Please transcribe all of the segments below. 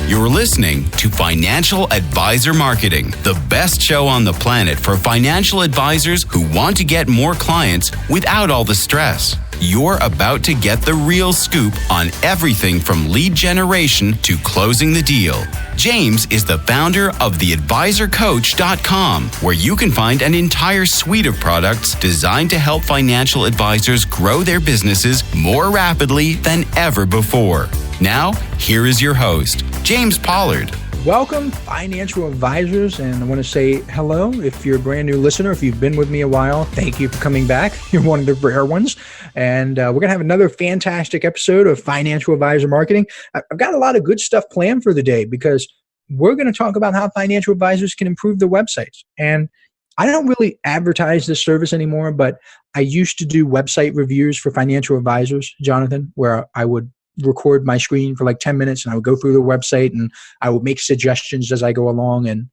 You're listening to Financial Advisor Marketing, the best show on the planet for financial advisors who want to get more clients without all the stress. You're about to get the real scoop on everything from lead generation to closing the deal. James is the founder of theadvisorcoach.com, where you can find an entire suite of products designed to help financial advisors grow their businesses more rapidly than ever before. Now, here is your host, James Pollard. Welcome, financial advisors, and I want to say hello. If you're a brand new listener, if you've been with me a while, thank you for coming back. You're one of the rare ones, and we're going to have another fantastic episode of Financial Advisor Marketing. I've got a lot of good stuff planned for the day because we're going to talk about how financial advisors can improve their websites. And I don't really advertise this service anymore, but I used to do website reviews for financial advisors, Jonathan, where I would record my screen for like 10 minutes and I would go through the website and I would make suggestions as I go along, and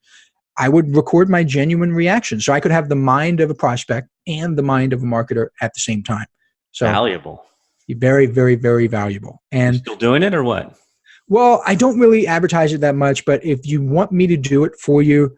I would record my genuine reaction so I could have the mind of a prospect and the mind of a marketer at the same time. So valuable. Very, very, very valuable. And you're still doing it or what? Well, I don't really advertise it that much, but if you want me to do it for you,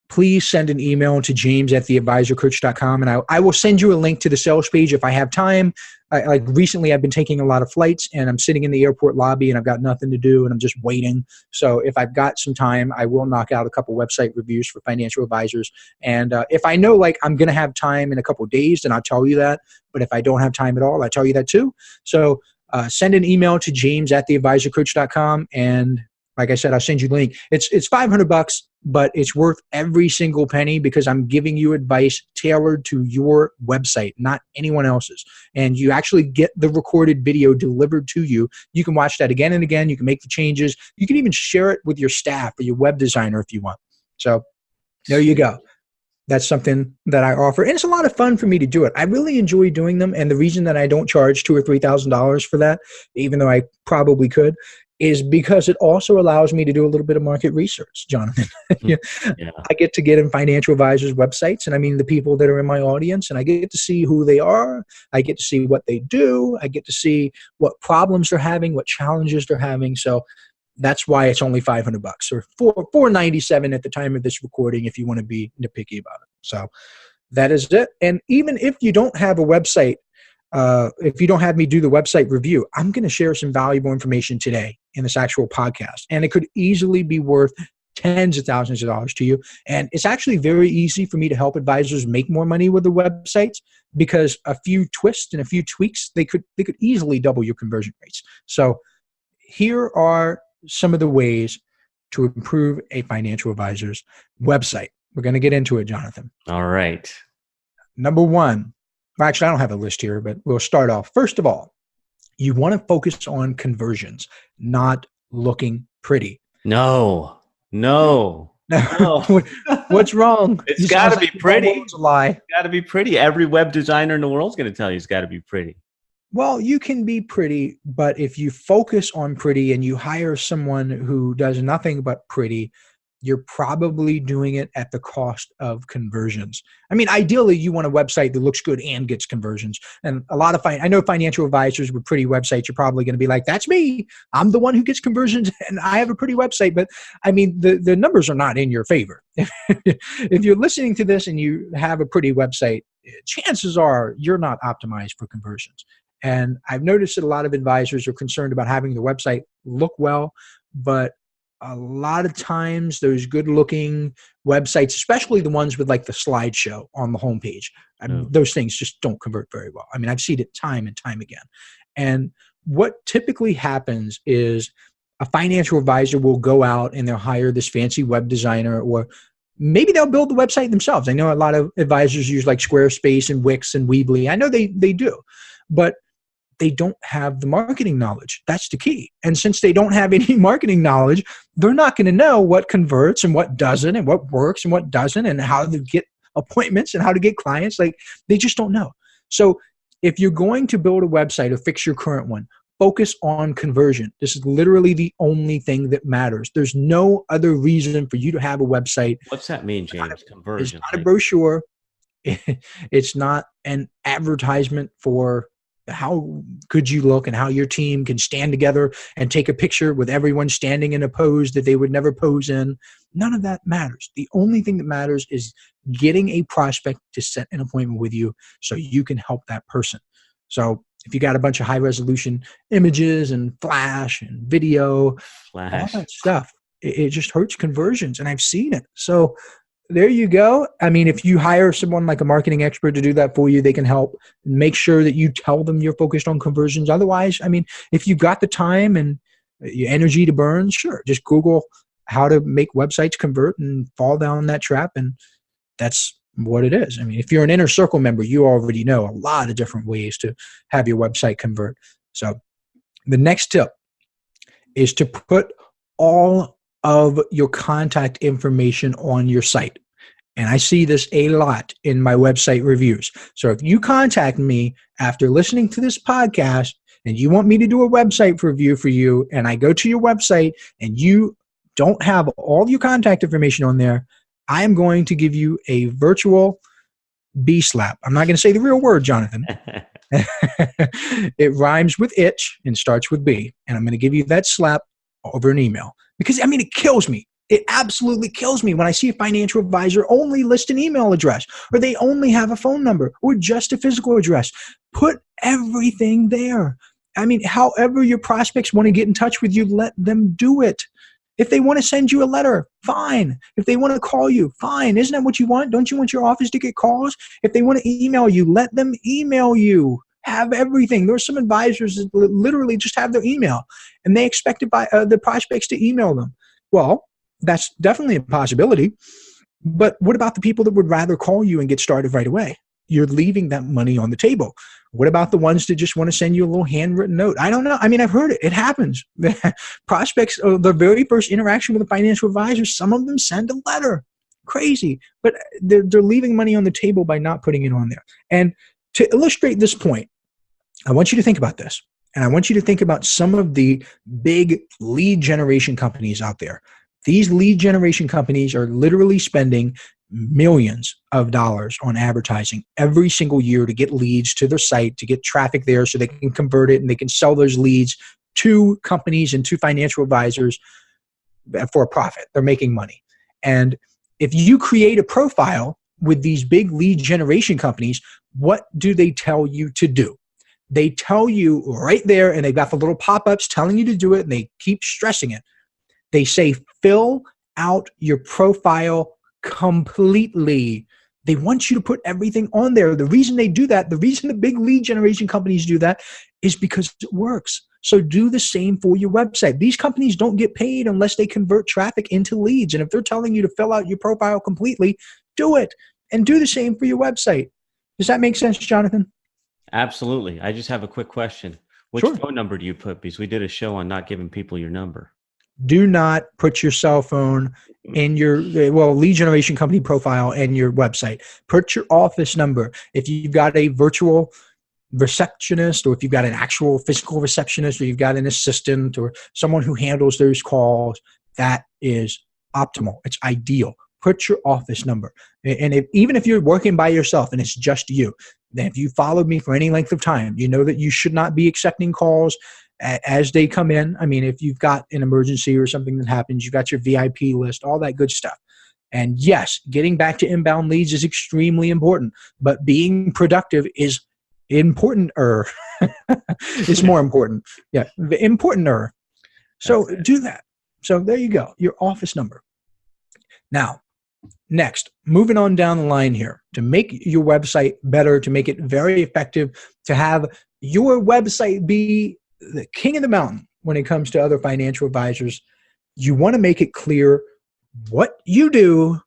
please send an email to james@theadvisorcoach.com, and I will send you a link to the sales page if I have time. Like recently, I've been taking a lot of flights, and I'm sitting in the airport lobby, and I've got nothing to do, and I'm just waiting. So if I've got some time, I will knock out a couple website reviews for financial advisors. And if I know like I'm going to have time in a couple of days, then I'll tell you that. But if I don't have time at all, I tell you that too. So send an email to james@theadvisorcoach.com, and like I said, I'll send you the link. It's $500, but it's worth every single penny because I'm giving you advice tailored to your website, not anyone else's. And you actually get the recorded video delivered to you. You can watch that again and again. You can make the changes. You can even share it with your staff or your web designer if you want. So there you go. That's something that I offer. And it's a lot of fun for me to do it. I really enjoy doing them. And the reason that I don't charge $2,000 or $3,000 for that, even though I probably could, is because it also allows me to do a little bit of market research, Jonathan. Yeah. I get to get in financial advisors' websites, and I mean the people that are in my audience, and I get to see who they are. I get to see what they do. I get to see what problems they're having, what challenges they're having. So that's why it's only $500 or $497 at the time of this recording if you want to be nitpicky about it. So that is it. And even if you don't have a website, if you don't have me do the website review, I'm going to share some valuable information today in this actual podcast. And it could easily be worth tens of thousands of dollars to you. And it's actually very easy for me to help advisors make more money with the websites because a few twists and a few tweaks, they could easily double your conversion rates. So here are some of the ways to improve a financial advisor's website. We're going to get into it, Jonathan. All right. Number one. Well, actually, I don't have a list here, but we'll start off. First of all, you want to focus on conversions, not looking pretty. No. What's wrong? It's got to be pretty. It's a lie. It's got to be pretty. Every web designer in the world is going to tell you it's got to be pretty. Well, you can be pretty, but if you focus on pretty and you hire someone who does nothing but pretty, you're probably doing it at the cost of conversions. I mean, ideally, you want a website that looks good and gets conversions. And a lot of I know financial advisors with pretty websites, you're probably going to be like, that's me. I'm the one who gets conversions and I have a pretty website. But I mean, the numbers are not in your favor. If you're listening to this and you have a pretty website, chances are you're not optimized for conversions. And I've noticed that a lot of advisors are concerned about having the website look well, but a lot of times those good looking websites, especially the ones with like the slideshow on the homepage, those things just don't convert very well. I mean, I've seen it time and time again. And what typically happens is a financial advisor will go out and they'll hire this fancy web designer, or maybe they'll build the website themselves. I know a lot of advisors use like Squarespace and Wix and Weebly. I know they do, but they don't have the marketing knowledge. That's the key. And since they don't have any marketing knowledge, they're not going to know what converts and what doesn't, and what works and what doesn't, and how to get appointments and how to get clients. Like, they just don't know. So if you're going to build a website or fix your current one, focus on conversion. This is literally the only thing that matters. There's no other reason for you to have a website. What's that mean, James? Conversion. It's not a brochure. It's not an advertisement for how good you look and how your team can stand together and take a picture with everyone standing in a pose that they would never pose in. None of that matters. The only thing that matters is getting a prospect to set an appointment with you so you can help that person. So if you got a bunch of high resolution images and flash and video, all that stuff, it just hurts conversions. And I've seen it. So there you go. I mean, if you hire someone like a marketing expert to do that for you, they can help. Make sure that you tell them you're focused on conversions. Otherwise, I mean, if you've got the time and your energy to burn, sure, just Google how to make websites convert and fall down that trap. And that's what it is. I mean, if you're an Inner Circle member, you already know a lot of different ways to have your website convert. So the next tip is to put all of your contact information on your site. And I see this a lot in my website reviews. So if you contact me after listening to this podcast and you want me to do a website review for you, and I go to your website and you don't have all your contact information on there, I am going to give you a virtual B slap. I'm not going to say the real word, Jonathan. It rhymes with itch and starts with B. And I'm going to give you that slap over an email. Because, I mean, it kills me. It absolutely kills me when I see a financial advisor only list an email address, or they only have a phone number, or just a physical address. Put everything there. I mean, however your prospects want to get in touch with you, let them do it. If they want to send you a letter, fine. If they want to call you, fine. Isn't that what you want? Don't you want your office to get calls? If they want to email you, let them email you. Have everything. There are some advisors that literally just have their email, and they expect the prospects to email them. Well, that's definitely a possibility. But what about the people that would rather call you and get started right away? You're leaving that money on the table. What about the ones that just want to send you a little handwritten note? I don't know. I mean, I've heard it. It happens. Prospects, the very first interaction with a financial advisor, some of them send a letter. Crazy. But they're leaving money on the table by not putting it on there. And to illustrate this point, I want you to think about this. And I want you to think about some of the big lead generation companies out there. These lead generation companies are literally spending millions of dollars on advertising every single year to get leads to their site, to get traffic there so they can convert it and they can sell those leads to companies and to financial advisors for a profit. They're making money. And if you create a profile with these big lead generation companies, what do they tell you to do? They tell you right there, and they've got the little pop-ups telling you to do it, and they keep stressing it. They say, fill out your profile completely. They want you to put everything on there. The reason they do that, the reason the big lead generation companies do that is because it works. So do the same for your website. These companies don't get paid unless they convert traffic into leads. And if they're telling you to fill out your profile completely, do it. And do the same for your website. Does that make sense, Jonathan? Absolutely. I just have a quick question. Which phone number do you put? Because we did a show on not giving people your number. Do not put your cell phone in your lead generation company profile and your website. Put your office number. If you've got a virtual receptionist, or if you've got an actual physical receptionist, or you've got an assistant or someone who handles those calls, that is optimal. It's ideal. Put your office number. And even if you're working by yourself and it's just you, then if you followed me for any length of time, you know that you should not be accepting calls as they come in. I mean, if you've got an emergency or something that happens, you've got your VIP list, all that good stuff. And yes, getting back to inbound leads is extremely important, but being productive is important-er. It's more important. Yeah, important-er. So do that. So there you go, your office number. Now, next, moving on down the line here, to make your website better, to make it very effective, to have your website be the king of the mountain when it comes to other financial advisors, you want to make it clear what you do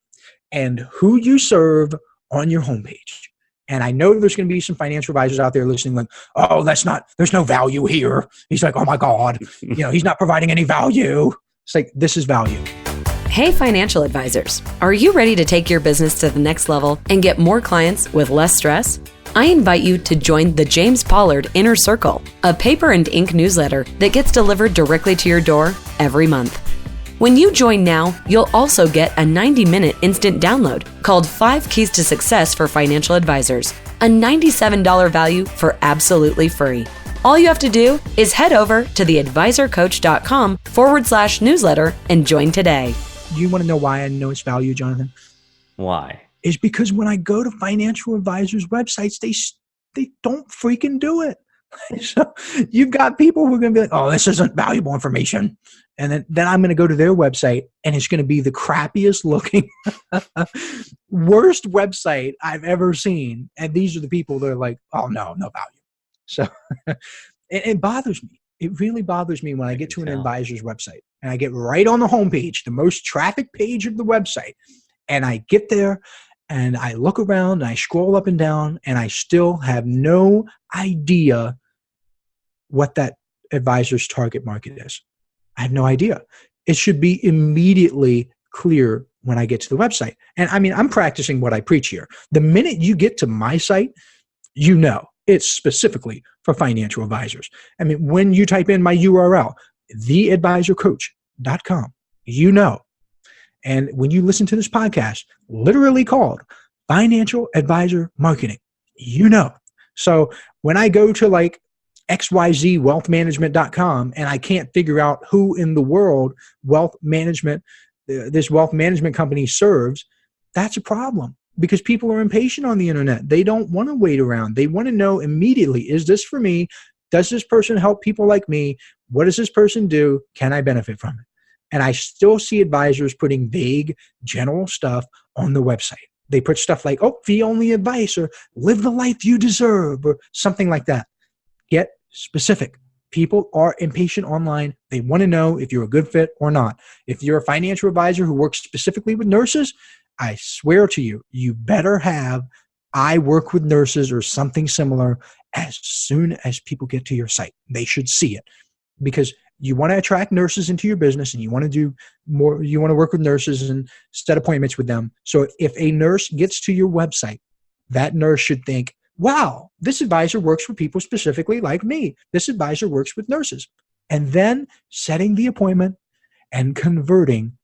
and who you serve on your homepage. And I know there's going to be some financial advisors out there listening like, oh, there's no value here. He's like, oh my God, he's not providing any value. It's like, this is value. Hey, financial advisors, are you ready to take your business to the next level and get more clients with less stress? I invite you to join the James Pollard Inner Circle, a paper and ink newsletter that gets delivered directly to your door every month. When you join now, you'll also get a 90-minute instant download called 5 Keys to Success for Financial Advisors, a $97 value for absolutely free. All you have to do is head over to theadvisorcoach.com/newsletter and join today. You want to know why I know its value, Jonathan? Why? Is because when I go to financial advisors' websites, they don't freaking do it. So you've got people who are going to be like, oh, this isn't valuable information. And then I'm going to go to their website and it's going to be the crappiest looking, worst website I've ever seen. And these are the people that are like, oh, no value. So it bothers me. It really bothers me when I get to an advisor's website and I get right on the homepage, the most traffic page of the website. And I get there and I look around and I scroll up and down and I still have no idea what that advisor's target market is. I have no idea. It should be immediately clear when I get to the website. And I mean, I'm practicing what I preach here. The minute you get to my site, you know it's specifically for financial advisors. I mean, when you type in my URL, theadvisorcoach.com, you know. And when you listen to this podcast, literally called Financial Advisor Marketing, you know. So when I go to like xyzwealthmanagement.com and I can't figure out who in the world this wealth management company serves, that's a problem because people are impatient on the internet. They don't want to wait around. They want to know immediately, is this for me? Does this person help people like me? What does this person do? Can I benefit from it? And I still see advisors putting vague, general stuff on the website. They put stuff like, oh, fee-only advice or live the life you deserve or something like that. Get specific. People are impatient online. They want to know if you're a good fit or not. If you're a financial advisor who works specifically with nurses, I swear to you, you better have I work with nurses or something similar as soon as people get to your site. They should see it because you want to attract nurses into your business and you want to do more. You want to work with nurses and set appointments with them. So if a nurse gets to your website, that nurse should think, wow, this advisor works for people specifically like me. This advisor works with nurses. And then setting the appointment and converting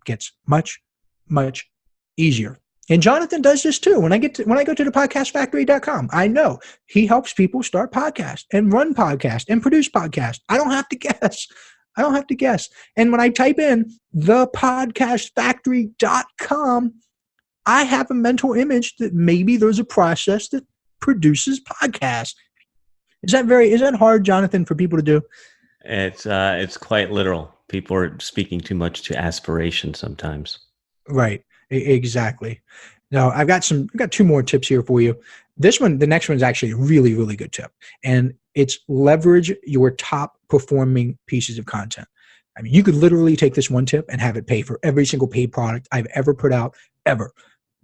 gets much, much easier. And Jonathan does this too. When I go to the podcastfactory.com, I know he helps people start podcasts and run podcasts and produce podcasts. I don't have to guess. And when I type in thepodcastfactory.com, I have a mental image that maybe there's a process that produces podcasts. Is that hard, Jonathan, for people to do? It's quite literal. People are speaking too much to aspiration sometimes. Right. Exactly. Now, I've got 2 more tips here for you. The next one's actually a really, really good tip. And it's leverage your top performing pieces of content. I mean, you could literally take this one tip and have it pay for every single paid product I've ever put out, ever.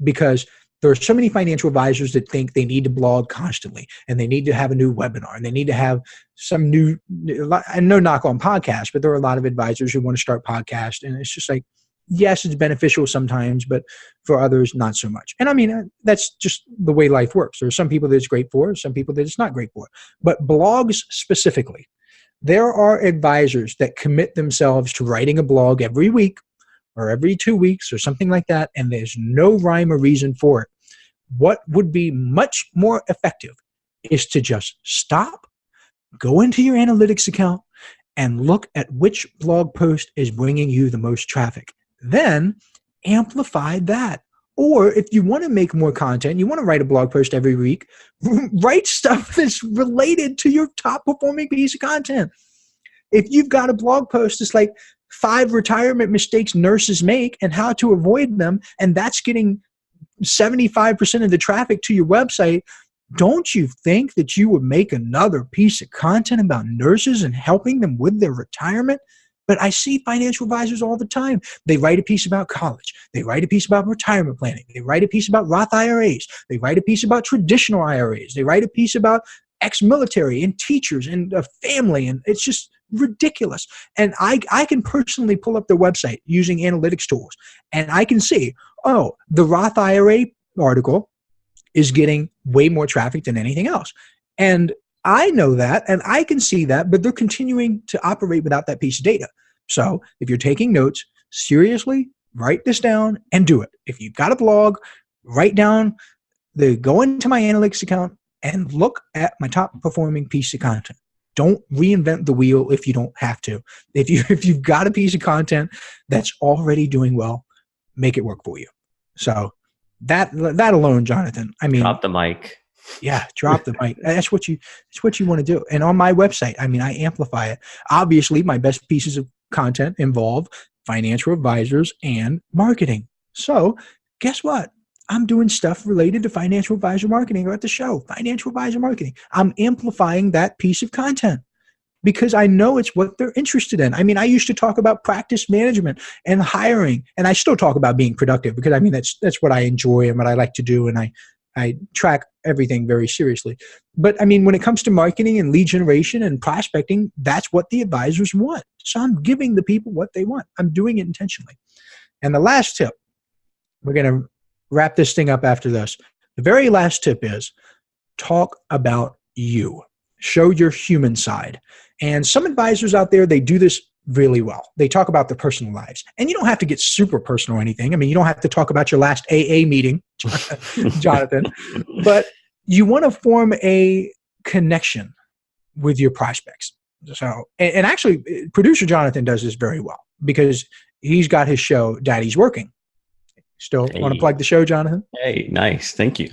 Because there are so many financial advisors that think they need to blog constantly and they need to have a new webinar and they need to have some new, and no knock on podcasts, but there are a lot of advisors who want to start podcasts. And it's just like, yes, it's beneficial sometimes, but for others, not so much. And I mean, that's just the way life works. There are some people that it's great for, some people that it's not great for. But blogs specifically, there are advisors that commit themselves to writing a blog every week or every 2 weeks or something like that, and there's no rhyme or reason for it. What would be much more effective is to just stop, go into your analytics account, and look at which blog post is bringing you the most traffic. Then amplify that. Or if you want to make more content, you want to write a blog post every week, write stuff that's related to your top performing piece of content. If you've got a blog post that's like 5 retirement mistakes nurses make and how to avoid them, and that's getting 75% of the traffic to your website, don't you think that you would make another piece of content about nurses and helping them with their retirement? But I see financial advisors all the time. They write a piece about college. They write a piece about retirement planning. They write a piece about Roth IRAs. They write a piece about traditional IRAs. They write a piece about ex-military and teachers and a family. And it's just ridiculous. And I can personally pull up their website using analytics tools. And I can see, oh, the Roth IRA article is getting way more traffic than anything else. And I know that, and I can see that, but they're continuing to operate without that piece of data. So if you're taking notes, seriously, write this down and do it. If you've got a blog, write down go into my analytics account and look at my top performing piece of content. Don't reinvent the wheel if you don't have to. If you've got a piece of content that's already doing well, make it work for you. So that alone, Jonathan, I mean, drop the mic. Yeah, drop the mic. That's what you want to do. And on my website, I mean, I amplify it. Obviously, my best pieces of content involve financial advisors and marketing. So guess what? I'm doing stuff related to financial advisor marketing or at the show, financial advisor marketing. I'm amplifying that piece of content because I know it's what they're interested in. I mean, I used to talk about practice management and hiring, and I still talk about being productive because I mean, that's what I enjoy and what I like to do. And I track everything very seriously. But I mean, when it comes to marketing and lead generation and prospecting, that's what the advisors want. So I'm giving the people what they want. I'm doing it intentionally. And the last tip, we're going to wrap this thing up after this. The very last tip is talk about you. Show your human side. And some advisors out there, they do this really well. They talk about their personal lives. And you don't have to get super personal or anything. I mean, you don't have to talk about your last AA meeting, Jonathan, but you want to form a connection with your prospects. So, and actually, producer Jonathan does this very well because he's got his show, Daddy's Working. Still want to plug the show, Jonathan? Hey, nice. Thank you.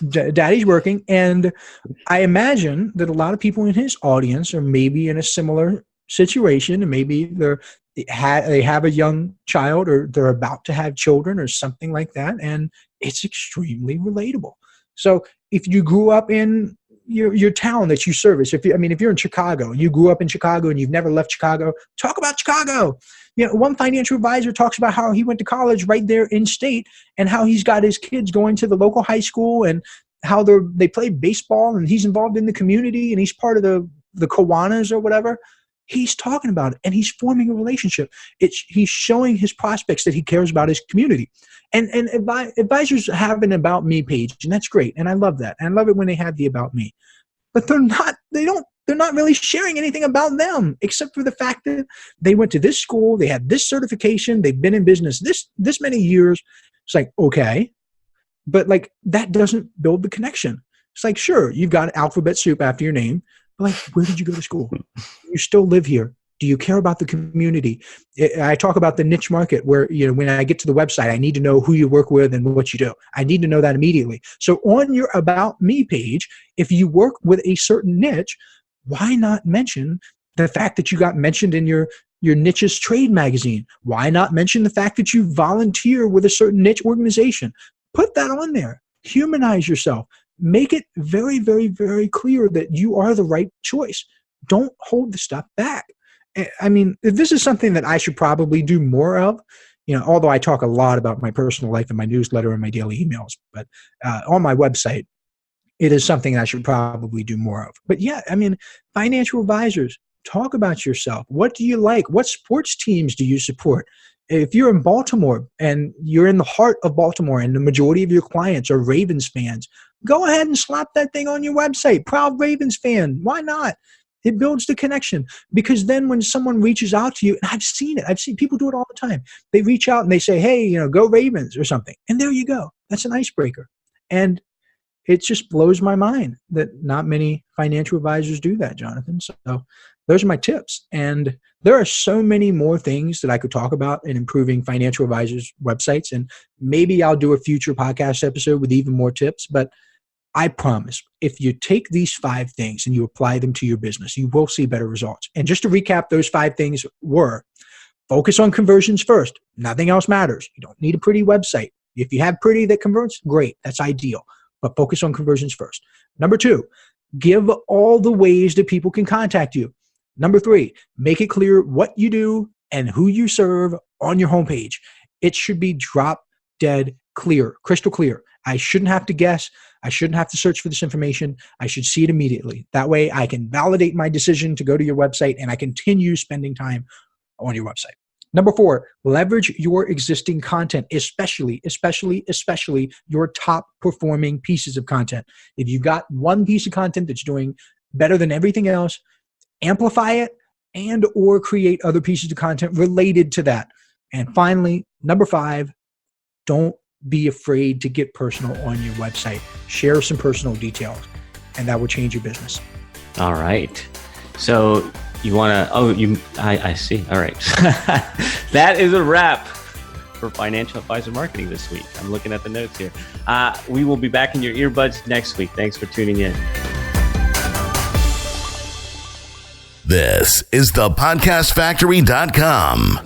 Daddy's Working. And I imagine that a lot of people in his audience are maybe in a similar situation, and maybe they have a young child or they're about to have children or something like that. And it's extremely relatable. So if you grew up in your town that you service, if you're in Chicago and you grew up in Chicago and you've never left Chicago, talk about Chicago. You know, one financial advisor talks about how he went to college right there in state and how he's got his kids going to the local high school and how they play baseball and he's involved in the community and he's part of the Kiwanis or whatever. He's talking about it and he's forming a relationship. He's showing his prospects that he cares about his community. And advisors have an About Me page, and that's great. And I love that. And I love it when they have the About Me. But they're not really sharing anything about them except for the fact that they went to this school, they had this certification, they've been in business this many years. It's like, okay. But like that doesn't build the connection. It's like, sure, you've got alphabet soup after your name. But like, where did you go to school? You still live here. Do you care about the community? I talk about the niche market where, you know, when I get to the website, I need to know who you work with and what you do. I need to know that immediately. So on your About Me page, if you work with a certain niche, why not mention the fact that you got mentioned in your niche's trade magazine? Why not mention the fact that you volunteer with a certain niche organization? Put that on there. Humanize yourself. Make it very, very, very clear that you are the right choice. Don't hold the stuff back. I mean, this is something that I should probably do more of, you know, although I talk a lot about my personal life in my newsletter and my daily emails, but on my website, it is something I should probably do more of. But yeah, I mean, financial advisors, talk about yourself. What do you like? What sports teams do you support? If you're in Baltimore and you're in the heart of Baltimore and the majority of your clients are Ravens fans, go ahead and slap that thing on your website. Proud Ravens fan. Why not? It builds the connection because then when someone reaches out to you, and I've seen it. I've seen people do it all the time. They reach out and they say, hey, you know, go Ravens or something. And there you go. That's an icebreaker. And it just blows my mind that not many financial advisors do that, Jonathan. So those are my tips. And there are so many more things that I could talk about in improving financial advisors' websites. And maybe I'll do a future podcast episode with even more tips. But I promise, if you take these 5 things and you apply them to your business, you will see better results. And just to recap, those 5 things were: focus on conversions first. Nothing else matters. You don't need a pretty website. If you have pretty that converts, great. That's ideal. But focus on conversions first. Number 2, give all the ways that people can contact you. Number 3, make it clear what you do and who you serve on your homepage. It should be drop dead clear, crystal clear. I shouldn't have to guess. I shouldn't have to search for this information. I should see it immediately. That way I can validate my decision to go to your website and I continue spending time on your website. Number 4, leverage your existing content, especially your top performing pieces of content. If you've got one piece of content that's doing better than everything else, amplify it and or create other pieces of content related to that. And finally, number 5, don't be afraid to get personal on your website. Share some personal details, and that will change your business. All right. So you want to, I see. All right. That is a wrap for Financial Advisor Marketing this week. I'm looking at the notes here. We will be back in your earbuds next week. Thanks for tuning in. This is thepodcastfactory.com.